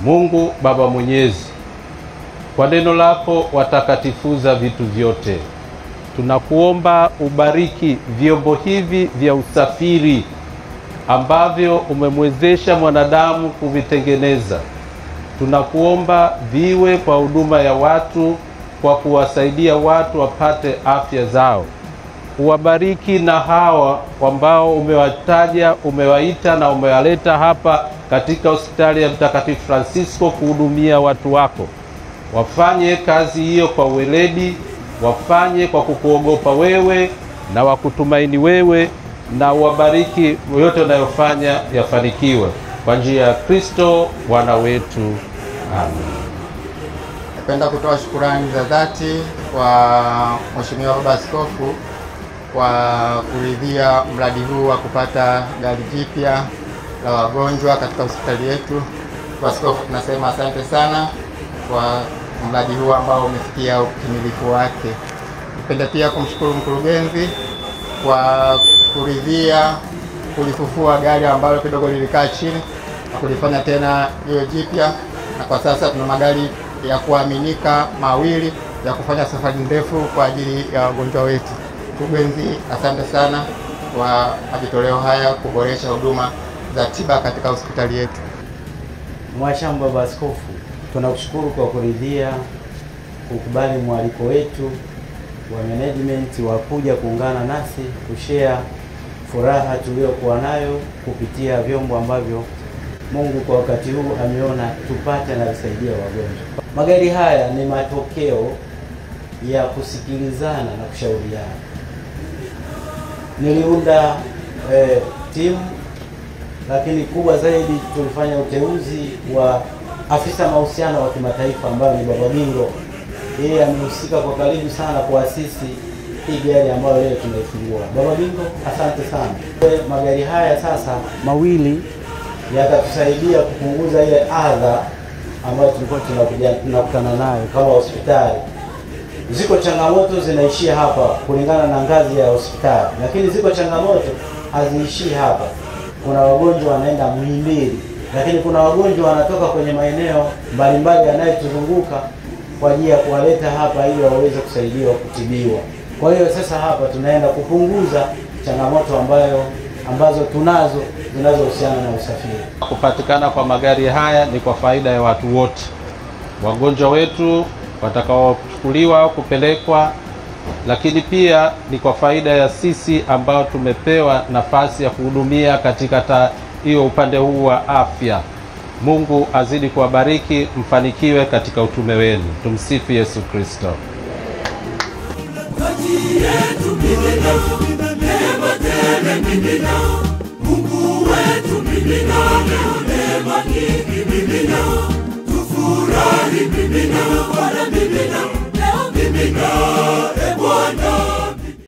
Mungu Baba Mwenyezi, kwa neno lako watakatifuza vitu vyote. Tunakuomba ubariki vyombo hivi vya usafiri ambavyo umemwezesha mwanadamu kuvitengeneza. Tunakuomba viwe kwa huduma ya watu, kwa kuwasaidia watu wapate afya zao. Uwabariki na hawa ambao umewataja, umewaita na umewaleta hapa katika hospitali ya Mtakatifu Francisco kuhudumia watu wako. Wafanye kazi hiyo kwa weledi, wafanye kwa kukuogopa wewe na wakutumaini wewe, na uwabariki yote unayofanya yafanikiwe kwa njia ya Kristo Bwana wetu. Amen. Napenda kutoa shukrani za dhati kwa Mheshimiwa Baba Askofu kwa kuridhia mradi huu wa kupata gari jipya la wagonjwa katika hospitali yetu. Kwa Askofu tunasema asante sana kwa mradi huu ambao umefikia ukamilifu wake. Napenda pia kumshukuru mkurugenzi kwa kuridhia kulifufua gari ambalo kidogo lilikaa chini na kulifanya tena liwe jipya, na kwa sasa tuna magari ya kuaminika mawili ya kufanya safari ndefu kwa ajili ya wagonjwa wetu. Mkurugenzi, asante sana kwa majitoleo haya kuboresha huduma za tiba katika hospitali yetu. Mhashamu Baba Askofu, tunakushukuru kwa kuridhia kukubali mwaliko wetu wa management wa kuja kuungana nasi kushare furaha tuliyokuwa nayo kupitia vyombo ambavyo Mungu kwa wakati huu ameona tupate na kusaidia wagonjwa. Magari haya ni matokeo ya kusikilizana na kushauriana. Niliunda timu, lakini kubwa zaidi tulifanya uteuzi wa afisa mahusiano wa kimataifa ambaye ni Baba Bingo. Yeye amehusika kwa karibu sana kuasisi hii gari ambayo leo tunaifungua. Baba Bingo, asante sana. Magari haya sasa mawili yatatusaidia kupunguza ile adha ambayo tulikuwa tunakutana nayo kama hospitali. Ziko changamoto zinaishia hapa kulingana na ngazi ya hospitali, lakini ziko changamoto haziishii hapa. Kuna wagonjwa wanaenda Muhimbili, lakini kuna wagonjwa wanatoka kwenye maeneo mbalimbali yanayotuzunguka kwa ajili ya kuwaleta hapa ili waweze kusaidiwa kutibiwa. Kwa hiyo sasa hapa tunaenda kupunguza changamoto ambazo tunazo zinazohusiana na usafiri. Kupatikana kwa magari haya ni kwa faida ya watu wote. Wagonjwa wetu watakaochukuliwa kupelekwa, lakini pia ni kwa faida ya sisi ambao tumepewa nafasi ya kuhudumia katika hiyo upande huu wa afya. Mungu azidi kuwabariki, mfanikiwe katika utume wenu. Tumsifu Yesu Kristo. Mungu wetu mimina, neema nyingi mimina.